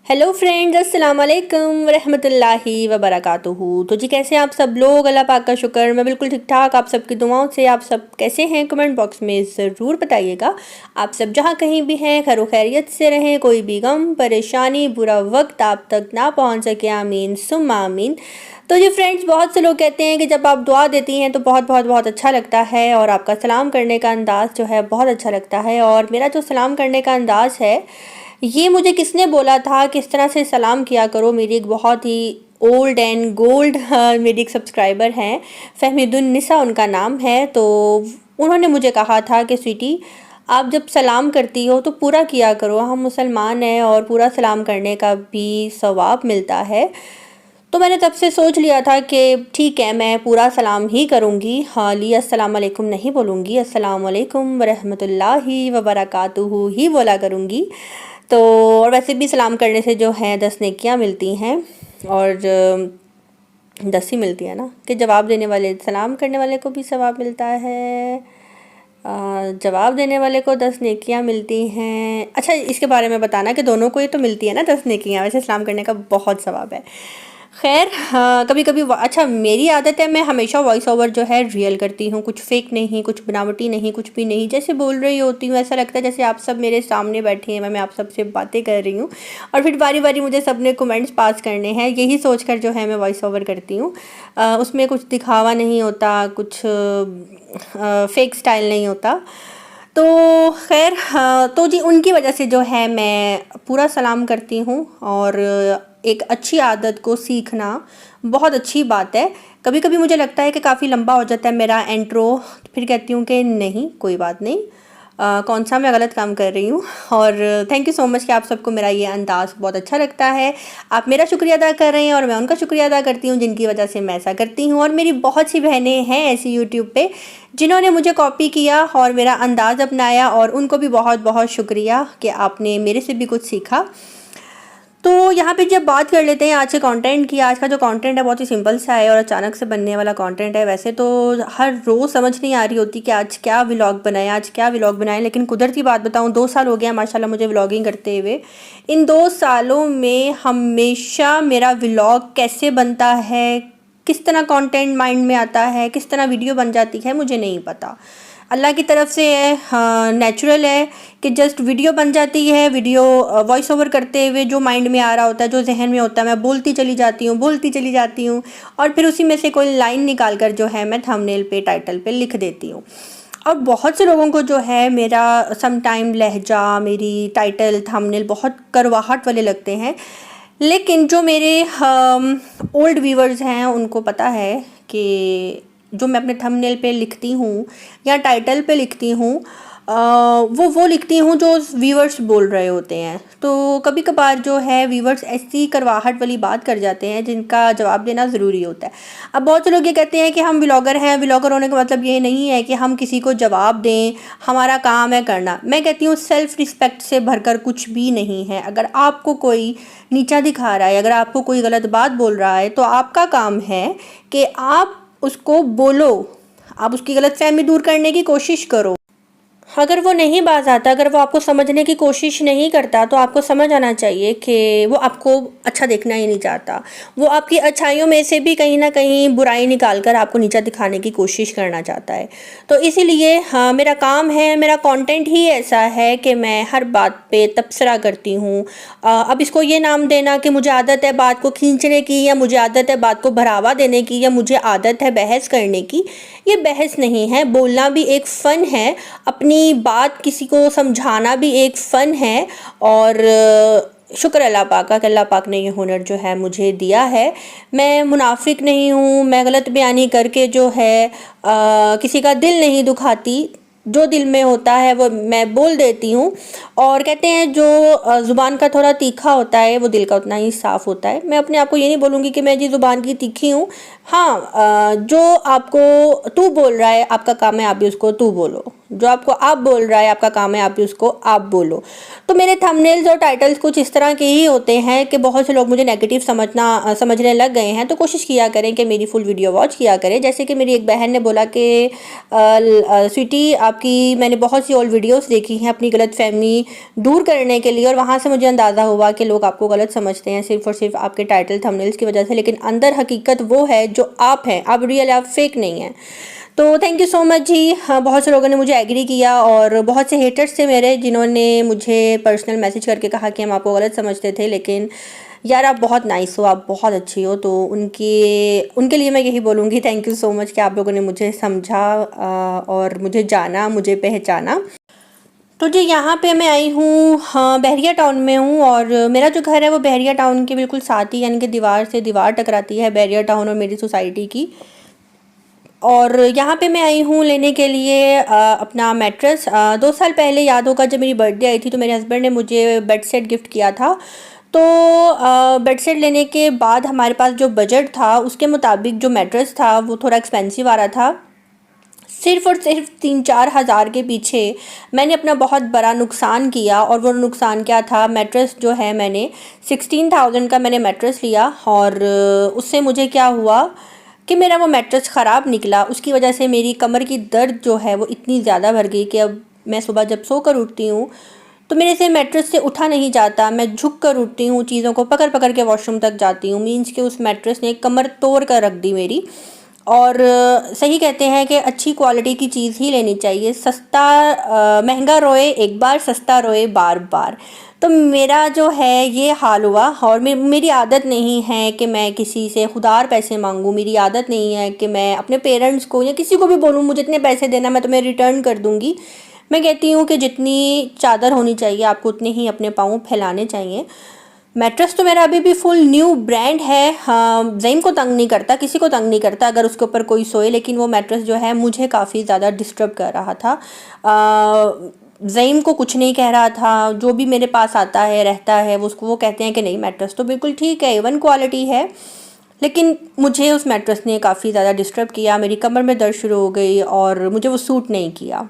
Hello friends, अस्सलाम वालेकुम रहमतुल्लाहि व बरकातुहू। तो जी कैसे हैं आप सब लोग? अल्लाह पाक का शुक्र, मैं बिल्कुल ठीक ठाक। आप सबकी दुआओं से आप सब कैसे हैं? कमेंट बॉक्स में ज़रूर बताइएगा। आप सब जहाँ कहीं भी हैं खैर खैरियत से रहें, कोई भी गम परेशानी बुरा वक्त आप तक ना पहुँच सके। आमीन सुम्मा आमीन। तो जी फ्रेंड्स, बहुत से लोग कहते हैं कि जब आप दुआ देती हैं तो बहुत बहुत बहुत अच्छा लगता है, और आपका सलाम करने का अंदाज़ जो है बहुत अच्छा लगता है। और मेरा जो सलाम करने का अंदाज़ है, ये मुझे किसने बोला था किस तरह से सलाम किया करो, मेरी एक बहुत ही ओल्ड एंड गोल्ड मेरी एक सब्सक्राइबर हैं, फ़हमीदुन्निसा उनका नाम है। तो उन्होंने मुझे कहा था कि स्वीटी, आप जब सलाम करती हो तो पूरा किया करो, हम मुसलमान हैं और पूरा सलाम करने का भी सवाब मिलता है। तो मैंने तब से सोच लिया था कि ठीक है, मैं पूरा सलाम ही करूँगी, हाली अस्सलाम वालेकुम नहीं बोलूँगी, अस्सलाम वालेकुम वरहमतुल्लाहि वबरकातुहू ही बोला करूँगी। तो और वैसे भी सलाम करने से जो है 10 नेकियां मिलती हैं, और 10 ही मिलती है ना, कि जवाब देने वाले सलाम करने वाले को भी सवाब मिलता है, जवाब देने वाले को 10 नेकियां मिलती हैं। अच्छा, इसके बारे में बताना कि दोनों को ही तो मिलती है ना 10 नेकियां, वैसे सलाम करने का बहुत सवाब है। खैर, हाँ, कभी कभी अच्छा, मेरी आदत है मैं हमेशा वॉइस ओवर जो है रियल करती हूँ, कुछ फेक नहीं, कुछ बनावटी नहीं, कुछ भी नहीं, जैसे बोल रही होती हूँ। ऐसा लगता है जैसे आप सब मेरे सामने बैठे हैं, मैं आप सब से बातें कर रही हूँ, और फिर बारी बारी मुझे सबने कमेंट्स पास करने हैं, यही सोचकर जो है मैं वॉइस ओवर करती हूँ। उसमें कुछ दिखावा नहीं होता, कुछ फेक स्टाइल नहीं होता। तो खैर, हाँ, तो जी उनकी वजह से जो है मैं पूरा सलाम करती हूँ, और एक अच्छी आदत को सीखना बहुत अच्छी बात है। कभी कभी मुझे लगता है कि काफ़ी लंबा हो जाता है मेरा इंट्रो, फिर कहती हूँ कि नहीं कोई बात नहीं, कौन सा मैं गलत काम कर रही हूँ। और थैंक यू सो मच कि आप सबको मेरा ये अंदाज़ बहुत अच्छा लगता है, आप मेरा शुक्रिया अदा कर रहे हैं और मैं उनका शुक्रिया अदा करती हूँ जिनकी वजह से मैं ऐसा करती हूँ। और मेरी बहुत सी बहनें हैं ऐसी यूट्यूब पे जिन्होंने मुझे कॉपी किया और मेरा अंदाज़ अपनाया, और उनको भी बहुत बहुत शुक्रिया कि आपने मेरे से भी कुछ सीखा। तो यहाँ पे जब बात कर लेते हैं आज के कंटेंट की, आज का जो कंटेंट है बहुत ही सिंपल सा है और अचानक से बनने वाला कंटेंट है। वैसे तो हर रोज़ समझ नहीं आ रही होती कि आज क्या व्लॉग बनाए, आज क्या व्लॉग बनाए, लेकिन कुदरती बात बताऊँ, 2 साल हो गया माशाल्लाह मुझे व्लॉगिंग करते हुए। इन 2 सालों में हमेशा मेरा व्लॉग कैसे बनता है, किस तरह कंटेंट माइंड में आता है, किस तरह वीडियो बन जाती है, मुझे नहीं पता। अल्लाह की तरफ से है, हाँ, नेचुरल है कि जस्ट वीडियो बन जाती है। वीडियो वॉइस ओवर करते हुए जो माइंड में आ रहा होता है, जो जहन में होता है, मैं बोलती चली जाती हूँ, बोलती चली जाती हूँ, और फिर उसी में से कोई लाइन निकाल कर जो है मैं थंबनेल पे, टाइटल पे लिख देती हूँ। और बहुत से लोगों को जो है मेरा सम टाइम लहजा, मेरी टाइटल थंबनेल बहुत करवाहट वाले लगते हैं, लेकिन जो मेरे ओल्ड व्यूवर्स हैं उनको पता है कि जो मैं अपने थंबनेल पे लिखती हूँ या टाइटल पे लिखती हूँ, वो लिखती हूँ जो व्यूवर्स बोल रहे होते हैं। तो कभी कभार जो है व्यूवर्स ऐसी करवाहट वाली बात कर जाते हैं जिनका जवाब देना ज़रूरी होता है। अब बहुत से लोग ये कहते हैं कि हम व्लॉगर हैं, व्लॉगर होने का मतलब ये नहीं है कि हम किसी को जवाब दें, हमारा काम है करना। मैं कहती हूँ सेल्फ़ रिस्पेक्ट से भरकर कुछ भी नहीं है। अगर आपको कोई नीचा दिखा रहा है, अगर आपको कोई गलत बात बोल रहा है, तो आपका काम है कि आप उसको बोलो, आप उसकी गलतफहमी दूर करने की कोशिश करो। अगर वो नहीं बाज आता, अगर वो आपको समझने की कोशिश नहीं करता, तो आपको समझ आना चाहिए कि वो आपको अच्छा देखना ही नहीं चाहता। वो आपकी अच्छाइयों में से भी कहीं ना कहीं बुराई निकाल कर आपको नीचा दिखाने की कोशिश करना चाहता है। तो इसीलिए हाँ, मेरा काम है, मेरा कंटेंट ही ऐसा है कि मैं हर बात पे तबसरा करती हूँ। अब इसको ये नाम देना कि मुझे आदत है बात को खींचने की, या मुझे आदत है बात को बढ़ावा देने की, या मुझे आदत है बहस करने की, ये बहस नहीं है। बोलना भी एक फ़न है, अपनी बात किसी को समझाना भी एक फ़न है। और शुक्र अल्लाह पाक का कि अल्लाह पाक ने ये हुनर जो है मुझे दिया है। मैं मुनाफिक नहीं हूँ, मैं गलत बयानी करके जो है किसी का दिल नहीं दुखाती। जो दिल में होता है वो मैं बोल देती हूँ। और कहते हैं जो ज़ुबान का थोड़ा तीखा होता है वो दिल का उतना ही साफ़ होता है। मैं अपने आप को ये नहीं बोलूँगी कि मैं जी ज़ुबान की तीखी हूँ। हाँ, जो आपको तू बोल रहा है आपका काम है आप भी उसको तू बोलो, जो आपको आप बोल रहा है आपका काम है आप भी उसको आप बोलो। तो मेरे थंबनेल्स और टाइटल्स कुछ इस तरह के ही होते हैं कि बहुत से लोग मुझे नेगेटिव समझने लग गए हैं। तो कोशिश किया करें कि मेरी फुल वीडियो वॉच किया करें। जैसे कि मेरी एक बहन ने बोला कि स्वीटी, आप आपकी मैंने बहुत सी ओल्ड वीडियोस देखी हैं अपनी गलतफहमी दूर करने के लिए, और वहाँ से मुझे अंदाज़ा हुआ कि लोग आपको गलत समझते हैं सिर्फ़ और सिर्फ आपके टाइटल थंबनेल्स की वजह से, लेकिन अंदर हकीकत वो है जो आप हैं, आप रियल, आप फेक नहीं हैं। तो थैंक यू सो मच जी। हाँ, बहुत से लोगों ने मुझे एग्री किया, और बहुत से हेटर्स थे मेरे जिन्होंने मुझे पर्सनल मैसेज करके कहा कि हम आपको गलत समझते थे, लेकिन यार आप बहुत नाइस हो, आप बहुत अच्छी हो। तो उनके लिए मैं यही बोलूँगी, थैंक यू सो मच कि आप लोगों ने मुझे समझा और मुझे जाना, मुझे पहचाना। तो जी यहाँ पे मैं आई हूँ, हाँ, बहरिया टाउन में हूँ, और मेरा जो घर है वो बहरिया टाउन के बिल्कुल साथ ही, यानी कि दीवार से दीवार टकराती है बहरिया टाउन और मेरी सोसाइटी की। और यहाँ पे मैं आई हूँ लेने के लिए अपना मैट्रेस। 2 साल पहले याद होगा जब मेरी बर्थडे आई थी, तो मेरे हस्बैंड ने मुझे बेड सेट गिफ्ट किया था। तो बेड सेट लेने के बाद हमारे पास जो बजट था उसके मुताबिक जो मैट्रेस था वो थोड़ा एक्सपेंसिव आ रहा था। सिर्फ़ और सिर्फ 3-4 हज़ार के पीछे मैंने अपना बहुत बड़ा नुकसान किया, और वो नुकसान क्या था, मैट्रेस जो है मैंने 16,000 का मैंने मैट्रेस लिया, और उससे मुझे क्या हुआ कि मेरा वो मैट्रेस ख़राब निकला। उसकी वजह से मेरी कमर की दर्द जो है वो इतनी ज़्यादा बढ़ गई कि अब मैं सुबह जब सो कर उठती हूँ तो मेरे से मैट्रेस से उठा नहीं जाता, मैं झुक कर उठती हूँ, चीज़ों को पकड़ पकड़ के वॉशरूम तक जाती हूँ। मीन्स कि उस मैट्रेस ने कमर तोड़ कर रख दी मेरी। और सही कहते हैं कि अच्छी क्वालिटी की चीज़ ही लेनी चाहिए। सस्ता महंगा रोए एक बार, सस्ता रोए बार बार। तो मेरा जो है ये हाल हुआ, और मेरी आदत नहीं है कि मैं किसी से खुदार पैसे मांगूँ। मेरी आदत नहीं है कि मैं अपने पेरेंट्स को या किसी को भी बोलूँ मुझे इतने पैसे देना, मैं तुम्हें रिटर्न कर दूँगी। मैं कहती हूँ कि जितनी चादर होनी चाहिए आपको उतने ही अपने पाँव फैलाने चाहिए। मैट्रेस तो मेरा अभी भी फुल न्यू ब्रांड है, हाँ, ज़ईम को तंग नहीं करता, किसी को तंग नहीं करता अगर उसके ऊपर कोई सोए, लेकिन वो मैट्रेस जो है मुझे काफ़ी ज़्यादा डिस्टर्ब कर रहा था। ज़ईम को कुछ नहीं कह रहा था, जो भी मेरे पास आता है रहता है वो उसको वो कहते हैं कि नहीं मैट्रेस तो बिल्कुल ठीक है, A1 क्वालिटी है, लेकिन मुझे उस मैट्रेस ने काफ़ी ज़्यादा डिस्टर्ब किया। मेरी कमर में दर्द शुरू हो गई और मुझे वो सूट नहीं किया।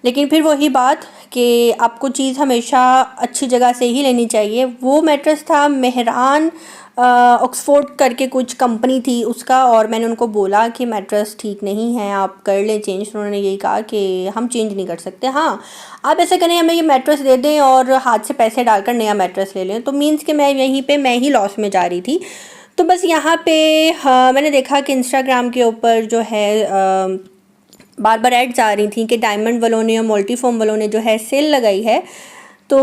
लेकिन फिर वही बात कि आपको चीज़ हमेशा अच्छी जगह से ही लेनी चाहिए। वो मैट्रेस था मेहरान ऑक्सफोर्ड करके कुछ कंपनी थी उसका, और मैंने उनको बोला कि मैट्रेस ठीक नहीं है, आप कर लें चेंज। तो उन्होंने यही कहा कि हम चेंज नहीं कर सकते। हाँ, आप ऐसा करें, हमें ये मैट्रेस दे दें और हाथ से पैसे डालकर नया मैट्रेस ले लें। तो मीन्स कि मैं यहीं पे मैं ही लॉस में जा रही थी। तो बस यहाँ पे हाँ, मैंने देखा कि इंस्टाग्राम के ऊपर जो है बार बार एड्स आ रही थी कि डायमंड वालों ने और मल्टीफॉर्म वालों ने जो है सेल लगाई है। तो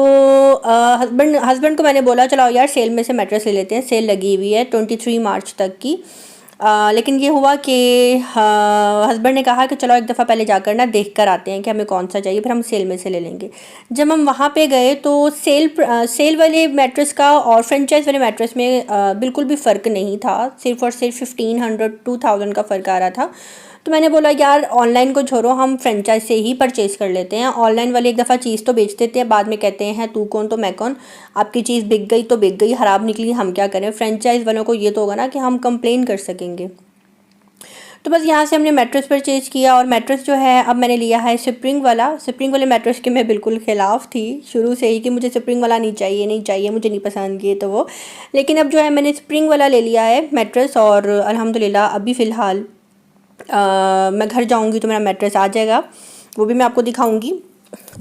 हस्बैंड को मैंने बोला चलो यार सेल में से मैट्रेस ले लेते हैं, सेल लगी हुई है 23 मार्च तक की। लेकिन ये हुआ कि हस्बैंड ने कहा कि चलो एक दफ़ा पहले जाकर ना देख कर आते हैं कि हमें कौन सा चाहिए, फिर हम सेल में से ले लेंगे। जब हम वहाँ पे गए तो सेल वाले मैट्रेस का और फ्रेंचाइज वाले मैट्रेस में बिल्कुल भी फ़र्क नहीं था, सिर्फ और सिर्फ 1500-2000 का फ़र्क आ रहा था। तो मैंने बोला यार ऑनलाइन को छोड़ो, हम फ्रेंचाइज से ही परचेज़ कर लेते हैं। ऑनलाइन वाले एक दफ़ा चीज़ तो बेच देते हैं, बाद में कहते हैं तू कौन तो मैं कौन, आपकी चीज़ बिक गई तो बिक गई, ख़राब निकली हम क्या करें। फ्रेंचाइज वालों को ये तो होगा ना कि हम कंप्लेन कर सकेंगे। तो बस यहाँ से हमने मैट्रेस परचेज़ किया, और मैट्रेस जो है अब मैंने लिया है स्प्रिंग वाला। स्प्रिंग वाले मैट्रेस के मैं बिल्कुल ख़िलाफ़ थी शुरू से ही कि मुझे स्प्रिंग वाला नहीं चाहिए, नहीं चाहिए, मुझे नहीं पसंद ये तो वो। लेकिन अब जो है मैंने स्प्रिंग वाला ले लिया है मैट्रेस, और अल्हम्दुलिल्लाह अभी फ़िलहाल मैं घर जाऊंगी तो मेरा मैट्रेस आ जाएगा, वो भी मैं आपको दिखाऊंगी।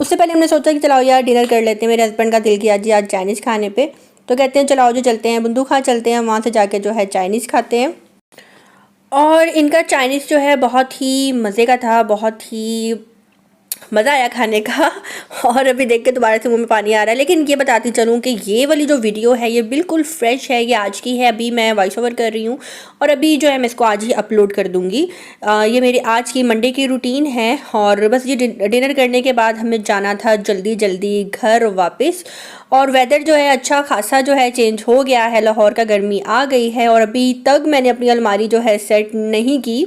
उससे पहले हमने सोचा कि चलाओ यार डिनर कर लेते हैं। मेरे हस्बैंड का दिल किया जी आज चाइनीज़ खाने पे, तो कहते हैं चलाओ जो चलते हैं बंदूक खा चलते हैं, वहाँ से जाके जो है चाइनीज़ खाते हैं। और इनका चाइनीज़ जो है बहुत ही मज़े का था, बहुत ही मज़ा आया खाने का। और अभी देख के दोबारा से मुंह में पानी आ रहा है। लेकिन ये बताती चलूँ कि ये वाली जो वीडियो है ये बिल्कुल फ्रेश है, ये आज की है, अभी मैं वॉइस ओवर कर रही हूँ और अभी जो है मैं इसको आज ही अपलोड कर दूँगी। ये मेरी आज की मंडे की रूटीन है, और बस ये डिनर करने के बाद हमें जाना था जल्दी जल्दी घर वापस। और वेदर जो है अच्छा खासा जो है चेंज हो गया है, लाहौर का गर्मी आ गई है, और अभी तक मैंने अपनी अलमारी जो है सेट नहीं की,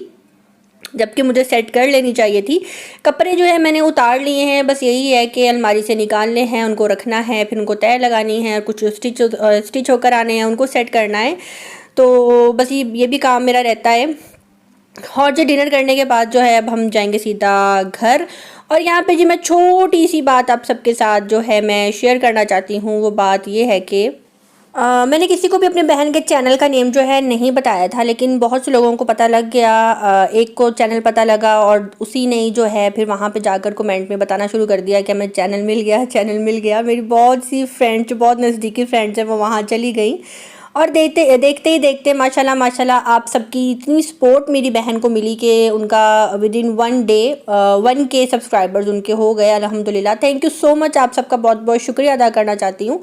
जबकि मुझे सेट कर लेनी चाहिए थी। कपड़े जो है मैंने उतार लिए हैं, बस यही है कि अलमारी से निकालने हैं, उनको रखना है, फिर उनको तय लगानी है, और कुछ स्टिच होकर आने हैं, उनको सेट करना है। तो बस ये भी काम मेरा रहता है। और जो डिनर करने के बाद जो है अब हम जाएंगे सीधा घर। और यहाँ पे जी मैं छोटी सी बात आप सबके साथ जो है मैं शेयर करना चाहती हूँ। वो बात ये है कि मैंने किसी को भी अपने बहन के चैनल का नेम जो है नहीं बताया था, लेकिन बहुत से लोगों को पता लग गया। एक को चैनल पता लगा और उसी ने ही जो है फिर वहाँ पे जाकर कमेंट में बताना शुरू कर दिया कि हमें चैनल मिल गया, चैनल मिल गया। मेरी बहुत सी फ्रेंड्स जो बहुत नज़दीकी फ्रेंड्स हैं वो वहाँ चली गई और देखते देखते ही देखते माशाल्लाह माशाल्लाह आप सबकी इतनी सपोर्ट मेरी बहन को मिली कि उनका with in 1 day 1K subscribers उनके हो गए अल्हम्दुलिल्लाह। थैंक यू सो मच, आप सबका बहुत बहुत शुक्रिया अदा करना चाहती हूँ।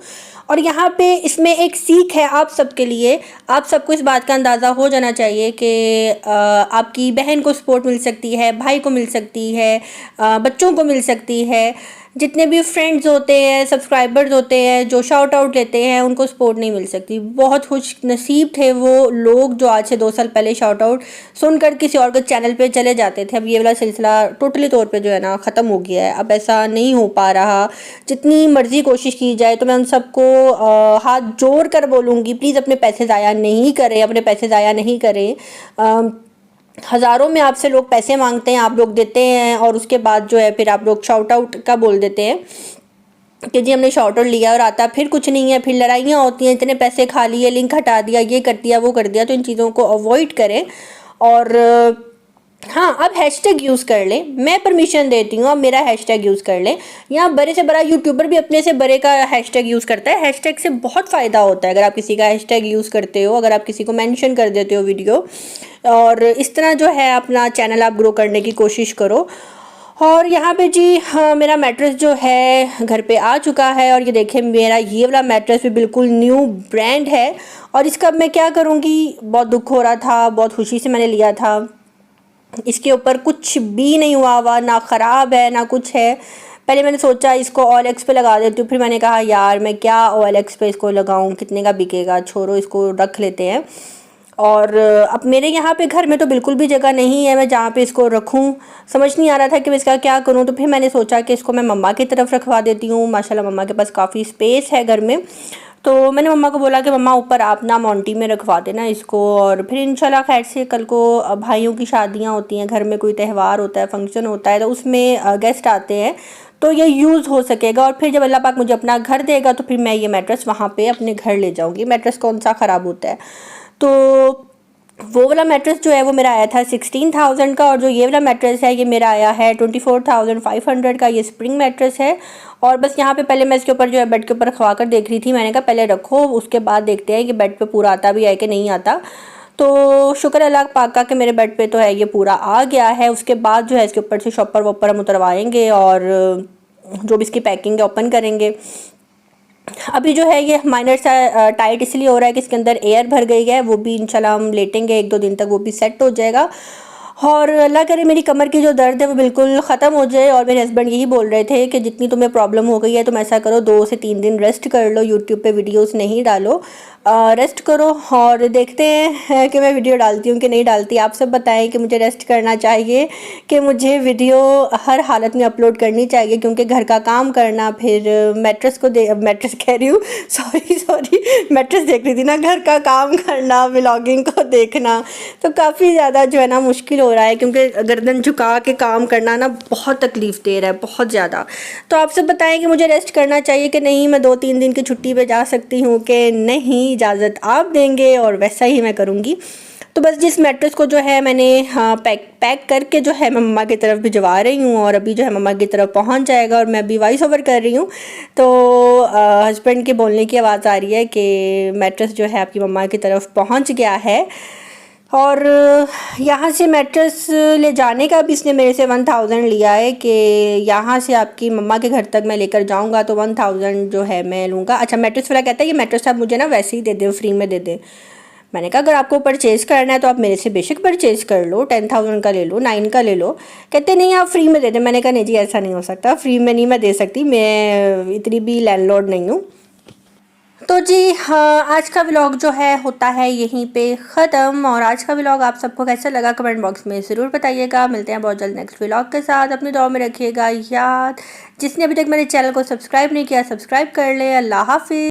और यहाँ पे इसमें एक सीख है आप सबके लिए, आप सबको इस बात का अंदाज़ा हो जाना चाहिए कि आपकी बहन को सपोर्ट मिल सकती है, भाई को मिल सकती है, बच्चों को मिल सकती है। जितने भी फ्रेंड्स होते हैं, सब्सक्राइबर्स होते हैं जो शाउट आउट लेते हैं, उनको सपोर्ट नहीं मिल सकती। बहुत खुश नसीब थे वो लोग जो आज से 2 साल पहले शाउट आउट सुनकर किसी और के चैनल पे चले जाते थे। अब ये वाला सिलसिला टोटली तौर पे जो है ना ख़त्म हो गया है, अब ऐसा नहीं हो पा रहा। जितनी मर्ज़ी कोशिश की जाए तो मैं उन सबको हाथ जोड़ कर बोलूँगी, प्लीज़ अपने पैसे ज़ाया नहीं करें, अपने पैसे ज़ाया नहीं करें। हज़ारों में आपसे लोग पैसे मांगते हैं, आप लोग देते हैं और उसके बाद जो है फिर आप लोग शाउट आउट का बोल देते हैं कि जी हमने शाउट आउट लिया और आता फिर कुछ नहीं है, फिर लड़ाइयाँ होती हैं, इतने पैसे खा लिए, लिंक हटा दिया, ये कर दिया, वो कर दिया। तो इन चीज़ों को अवॉइड करें। और हाँ, आप हैशटैग यूज़ कर लें, मैं परमिशन देती हूँ, आप मेरा हैशटैग यूज़ कर लें। यहाँ बड़े से बड़ा यूट्यूबर भी अपने से बड़े का हैशटैग यूज़ करता है। हैशटैग से बहुत फ़ायदा होता है अगर आप किसी का हैशटैग यूज़ करते हो, अगर आप किसी को मेंशन कर देते हो वीडियो, और इस तरह जो है अपना चैनल आप ग्रो करने की कोशिश करो। और यहाँ पे जी हाँ, मेरा मैट्रेस जो है घर पे आ चुका है और ये देखें मेरा ये वाला मैट्रेस भी बिल्कुल न्यू ब्रांड है। और इसका मैं क्या करूँगी, बहुत दुख हो रहा था, बहुत खुशी से मैंने लिया था। इसके ऊपर कुछ भी नहीं हुआ, ना ख़राब है ना कुछ है। पहले मैंने सोचा इसको OLX पे लगा देती हूँ, फिर मैंने कहा यार मैं क्या OLX पे इसको लगाऊँ, कितने का बिकेगा, छोड़ो इसको रख लेते हैं। और अब मेरे यहाँ पे घर में तो बिल्कुल भी जगह नहीं है मैं जहाँ पे इसको रखूँ, समझ नहीं आ रहा था कि मैं इसका क्या करूँ। तो फिर मैंने सोचा कि इसको मैं मम्मा की तरफ रखवा देती हूँ। माशाल्लाह मम्मा के पास काफ़ी स्पेस है घर में। तो मैंने मम्मा को बोला कि मम्मा ऊपर आप ना मोंटी में रखवा देना इसको, और फिर इंशाल्लाह खैर से कल को भाइयों की शादियाँ होती हैं, घर में कोई त्यौहार होता है, फंक्शन होता है, तो उसमें गेस्ट आते हैं तो ये यूज़ हो सकेगा। और फिर जब अल्लाह पाक मुझे अपना घर देगा तो फिर मैं ये मैट्रेस वहाँ पे अपने घर ले जाऊँगी। मैट्रेस कौन सा ख़राब होता है। तो वो वाला मैट्रेस जो है वो मेरा आया था 16,000 का, और जो ये वाला मैट्रेस है ये मेरा आया है 24,500 का। ये स्प्रिंग मैट्रेस है। और बस यहाँ पे पहले मैं इसके ऊपर जो है बेड के ऊपर रखवा कर देख रही थी, मैंने कहा पहले रखो, उसके बाद देखते हैं कि बेड पे पूरा आता भी है कि नहीं आता। तो शुक्र अल्लाह पाक का कि मेरे बेड पे तो है ये पूरा आ गया है। उसके बाद जो है इसके ऊपर से शॉपर वॉपर हम उतरवाएँगे और जो भी इसकी पैकिंग है ओपन करेंगे। अभी जो है ये माइनर सा टाइट इसलिए हो रहा है कि इसके अंदर एयर भर गई है, वो भी इंशाल्लाह हम लेटेंगे 1-2 दिन तक वो भी सेट हो जाएगा। और अल्लाह करे मेरी कमर की जो दर्द है वो बिल्कुल ख़त्म हो जाए। और मेरे हस्बैंड यही बोल रहे थे कि जितनी तुम्हें प्रॉब्लम हो गई है तुम ऐसा करो 2 से 3 दिन रेस्ट कर लो, यूट्यूब पे वीडियोस नहीं डालो, रेस्ट करो। और देखते हैं कि मैं वीडियो डालती हूँ कि नहीं डालती। आप सब बताएं कि मुझे रेस्ट करना चाहिए कि मुझे वीडियो हर हालत में अपलोड करनी चाहिए, क्योंकि घर का काम करना, फिर मैट्रेस कह रही हूँ, सॉरी मैट्रेस देख रही थी ना, घर का काम करना, व्लॉगिंग को देखना, तो काफ़ी ज़्यादा जो है ना मुश्किल हो रहा है, क्योंकि गर्दन झुका के काम करना ना बहुत तकलीफ़ दे रहा है, बहुत ज़्यादा। तो आप सब बताएं कि मुझे रेस्ट करना चाहिए कि नहीं, मैं 2-3 दिन की छुट्टी पे जा सकती हूँ कि नहीं, इजाज़त आप देंगे और वैसा ही मैं करूँगी। तो बस जिस मैट्रेस को जो है मैंने पैक करके जो है मैं मम्मा की तरफ भिजवा रही हूँ, और अभी जो है मम्मा की तरफ पहुँच जाएगा। और मैं अभी वॉइस ओवर कर रही हूँ तो हस्बैंड के बोलने की आवाज़ आ रही है कि मैट्रेस जो है आपकी मम्मा की तरफ पहुँच गया है। और यहाँ से मैट्रेस ले जाने का भी इसने मेरे से 1000 लिया है कि यहाँ से आपकी मम्मा के घर तक मैं लेकर जाऊँगा तो 1000 जो है मैं लूँगा। अच्छा, मैट्रेस वाला कहता है ये मैट्रेस आप मुझे ना वैसे ही दे दें, फ्री में दे दें। मैंने कहा अगर आपको परचेज़ करना है तो आप मेरे से बेशक परचेज़ कर लो, 10,000 का ले लो, 9 का ले लो। कहते नहीं आप फ्री में दे दें। मैंने कहा नहीं जी ऐसा नहीं हो सकता, फ्री में नहीं मैं दे सकती, मैं इतनी भी लैंडलॉर्ड नहीं हूँ। तो जी हाँ, आज का व्लॉग जो है होता है यहीं पे ख़त्म। और आज का व्लॉग आप सबको कैसा लगा कमेंट बॉक्स में ज़रूर बताइएगा। मिलते हैं बहुत जल्द नेक्स्ट व्लॉग के साथ। अपनी दुआ में रखिएगा याद। जिसने अभी तक मेरे चैनल को सब्सक्राइब नहीं किया सब्सक्राइब कर ले। अल्लाह हाफिज़।